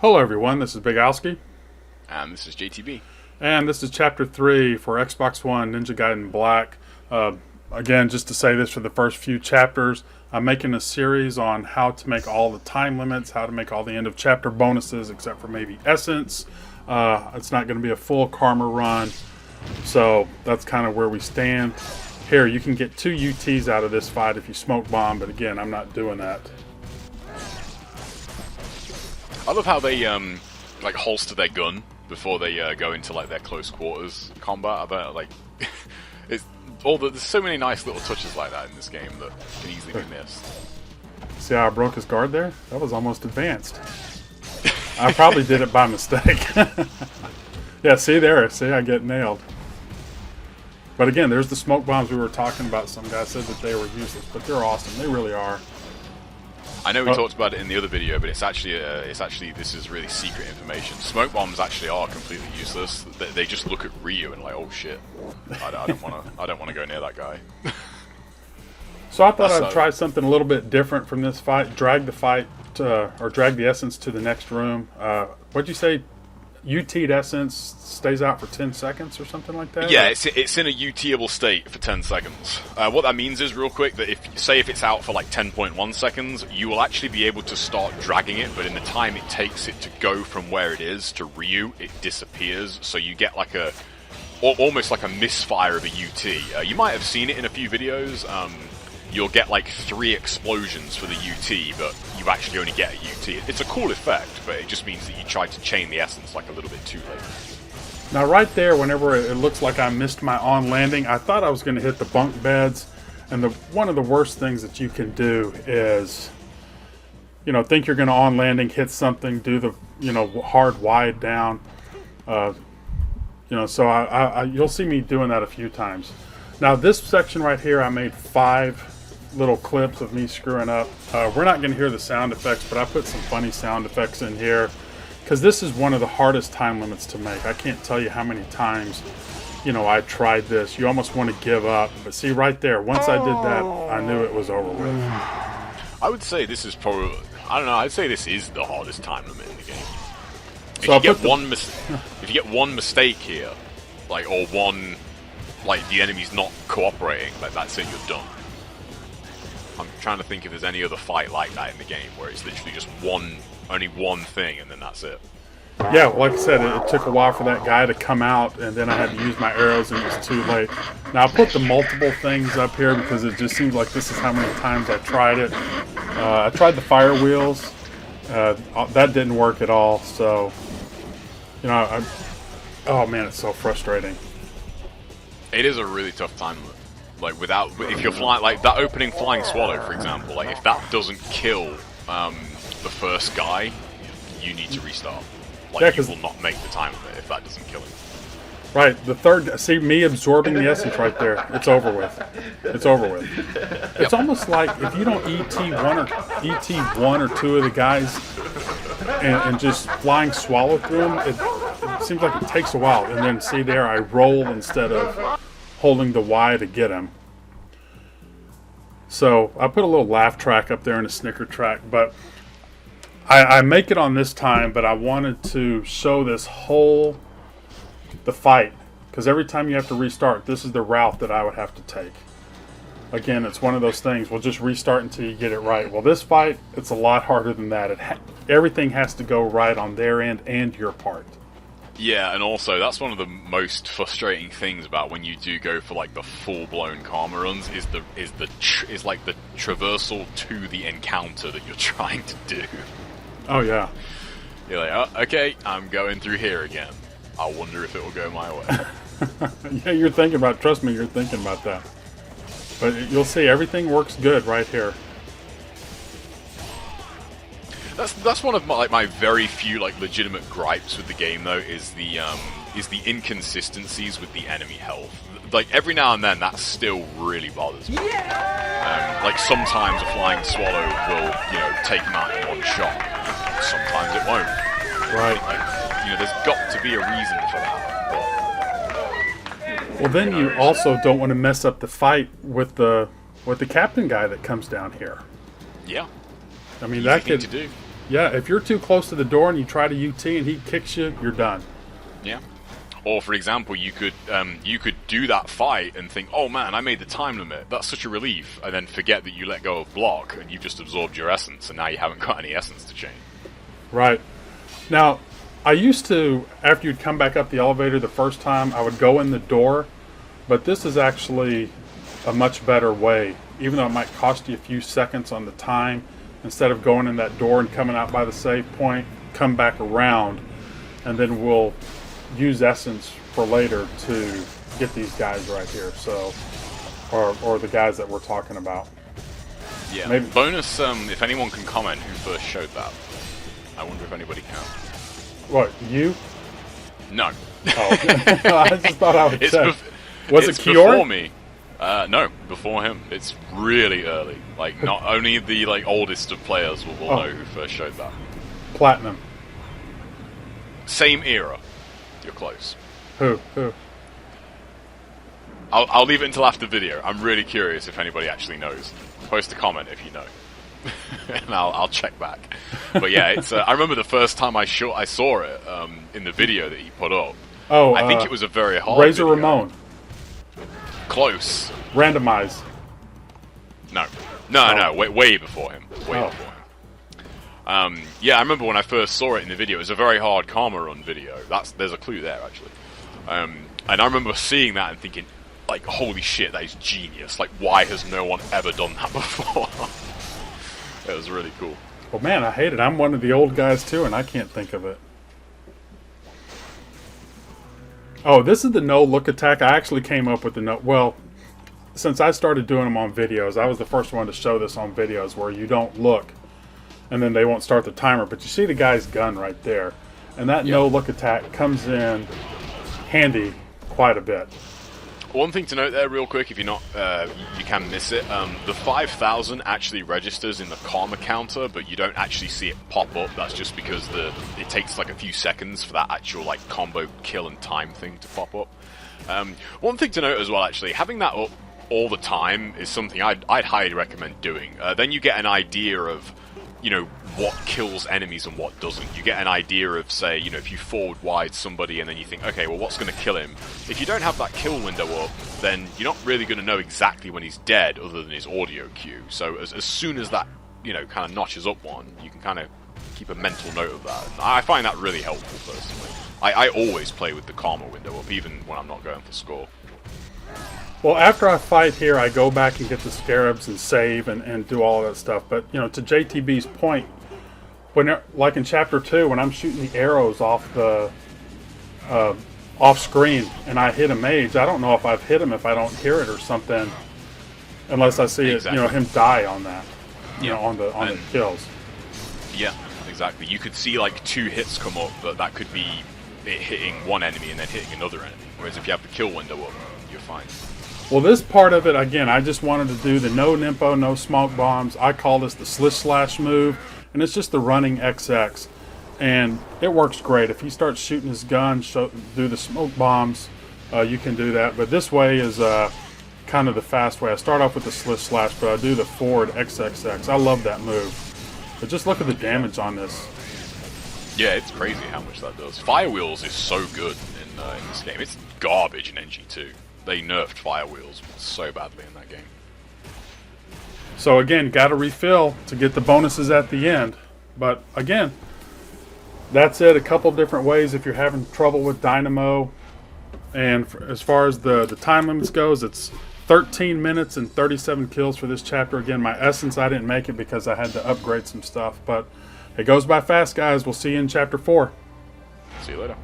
Hello everyone, this is BIGALSKI. And this is JTB. And this is Chapter 3 for Xbox One Ninja Gaiden Black. Again, just to say this for the first few chapters, I'm making a series on how to make all the time limits, how to make all the end of chapter bonuses, except for maybe Essence. It's not going to be a full Karma run, so that's kind of where we stand. Here, you can get 2 UTs out of this fight if you smoke bomb, but again, I'm not doing that. I love how they like holster their gun before they go into like their close quarters combat. I bet like there's so many nice little touches like that in this game that can easily be missed. See how I broke his guard there? That was almost advanced. I probably did it by mistake. Yeah, see there. See, I get nailed. But again, there's the smoke bombs we were talking about. Some guy said that they were useless, but they're awesome. They really are. I know we talked about it in the other video, but it's actually this is really secret information. Smoke bombs actually are completely useless. They just look at Ryu and like, oh shit, I don't want to go near that guy. So I thought I'd try something a little bit different from this fight. Drag the fight or drag the essence to the next room. What'd you say? UT'd essence stays out for 10 seconds or something like that? Yeah, it's in a UTable state for 10 seconds. What that means is, real quick, that if it's out for like 10.1 seconds, you will actually be able to start dragging it, but in the time it takes it to go from where it is to Ryu, it disappears, so you get like almost like a misfire of a UT. You might have seen it in a few videos. You'll get like 3 explosions for the UT, but you actually only get a UT. It's a cool effect, but it just means that you tried to chain the essence like a little bit too late. Now right there, whenever it looks like I missed my on landing, I thought I was going to hit the bunk beds, and one of the worst things that you can do is, think you're going to on landing, hit something, do the, hard wide down, so you'll see me doing that a few times. Now this section right here, I made 5 little clips of me screwing up. We're not going to hear the sound effects, but I put some funny sound effects in here because this is one of the hardest time limits to make. I can't tell you how many times, I tried this. You almost want to give up, but see right there, once I did that, I knew it was over with. I would say this is probably, I'd say this is the hardest time limit in the game. So if you get one mistake here, or one, the enemy's not cooperating, that's it, you're done. I'm trying to think if there's any other fight like that in the game where it's literally just only one thing and then that's it. Yeah, like I said, it took a while for that guy to come out, and then I had to use my arrows and it was too late. Now I put the multiple things up here because it just seems like this is how many times I tried it. I tried the fire wheels. That didn't work at all, so, oh man, it's so frustrating. It is a really tough time limit. If you're flying, that opening flying swallow, for example, if that doesn't kill the first guy, you need to restart. You will not make the time limit if that doesn't kill him. Right, the third, see me absorbing the essence right there, it's over with. It's over with. It's almost like if you don't ET one or 2 of the guys and just flying swallow through them, it seems like it takes a while. And then see there, I roll instead of holding the Y to get him. So I put a little laugh track up there and a snicker track, but I make it on this time, but I wanted to show the fight, because every time you have to restart, this is the route that I would have to take. Again, it's one of those things, we'll just restart until you get it right. Well, this fight, it's a lot harder than that. Everything has to go right on their end and your part. Yeah, and also that's one of the most frustrating things about when you do go for the full-blown Karma runs is the traversal to the encounter that you're trying to do. Oh yeah. You're like, oh, okay, I'm going through here again. I wonder if it will go my way. Yeah, you're thinking about. Trust me, you're thinking about that. But you'll see, everything works good right here. That's one of my very few legitimate gripes with the game though is the inconsistencies with the enemy health. Every now and then that still really bothers me. Yeah! Sometimes a flying swallow will take him out in one shot. Sometimes it won't. Right. There's got to be a reason for that. Well, then you also don't want to mess up the fight with the captain guy that comes down here. Yeah. I mean, that could do. Yeah, if you're too close to the door and you try to UT and he kicks you, you're done. Yeah. Or, for example, you could do that fight and think, oh man, I made the time limit, that's such a relief, and then forget that you let go of block, and you've just absorbed your essence, and now you haven't got any essence to chain. Right. Now, I used to, after you'd come back up the elevator the first time, I would go in the door, but this is actually a much better way, even though it might cost you a few seconds on the time. Instead of going in that door and coming out by the save point, come back around, and then we'll use essence for later to get these guys right here. So, or the guys that we're talking about. Yeah. Maybe. Bonus, if anyone can comment who first showed that. I wonder if anybody can. What, you? No. Oh, I just thought I would check. Was it Kiori? Before me. No, before him. It's really early. Like, not only the oldest of players will know who first showed that. Platinum. Same era. You're close. Who? I'll leave it until after video. I'm really curious if anybody actually knows. Post a comment if you know. And I'll check back. But yeah, it's. I remember the first time I saw it in the video that he put up. Oh, I think it was a very hard Razor video. Ramon. Close. Randomize. No, way before him. Way before him. Yeah, I remember when I first saw it in the video. It was a very hard Karma run video. There's a clue there actually. And I remember seeing that and thinking, like, holy shit, that is genius. Like, why has no one ever done that before? It was really cool. Well, man, I hate it. I'm one of the old guys too, and I can't think of it. Oh, this is the no-look attack. I actually came up with the no... Well, since I started doing them on videos, I was the first one to show this on videos where you don't look, and then they won't start the timer. But you see the guy's gun right there. And that no-look attack comes in handy quite a bit. One thing to note there real quick, if you're not, you can miss it. The 5,000 actually registers in the Karma counter, but you don't actually see it pop up. That's just because it takes like a few seconds for that actual like combo kill and time thing to pop up. One thing to note as well, actually, having that up all the time is something I'd highly recommend doing. Then you get an idea of, you know, what kills enemies and what doesn't. You get an idea of, say, you know, if you forward wide somebody and then you think, okay, well, what's going to kill him? If you don't have that kill window up, then you're not really going to know exactly when he's dead other than his audio cue. So as soon as that, you know, kind of notches up one, you can kind of keep a mental note of that. And I find that really helpful, personally. I always play with the Karma window up, even when I'm not going for score. Well, after I fight here, I go back and get the scarabs and save and do all that stuff. But, you know, to JTB's point, when, like in Chapter 2, when I'm shooting the arrows off the off screen and I hit a mage, I don't know if I've hit him if I don't hear it or something, unless I see it, you know, him die on that, you know, on the kills. Yeah, exactly. You could see like 2 hits come up, but that could be it hitting one enemy and then hitting another enemy. Whereas if you have the kill window up, you're fine. Well, this part of it, again, I just wanted to do the no Nimpo, no smoke bombs. I call this the slish slash move, and it's just the running XX. And it works great. If he starts shooting his gun, do the smoke bombs, you can do that. But this way is kind of the fast way. I start off with the slish slash, but I do the forward XXX. I love that move. But just look at the damage on this. Yeah, it's crazy how much that does. Fire Wheels is so good in this game. It's garbage in NG2. They nerfed Fire Wheels so badly in that game. So again, got to refill to get the bonuses at the end. But again, that's it. A couple different ways if you're having trouble with Dynamo. And as far as the time limits goes, it's 13 minutes and 37 kills for this chapter. Again, my essence, I didn't make it because I had to upgrade some stuff. But it goes by fast, guys. We'll see you in Chapter 4. See you later.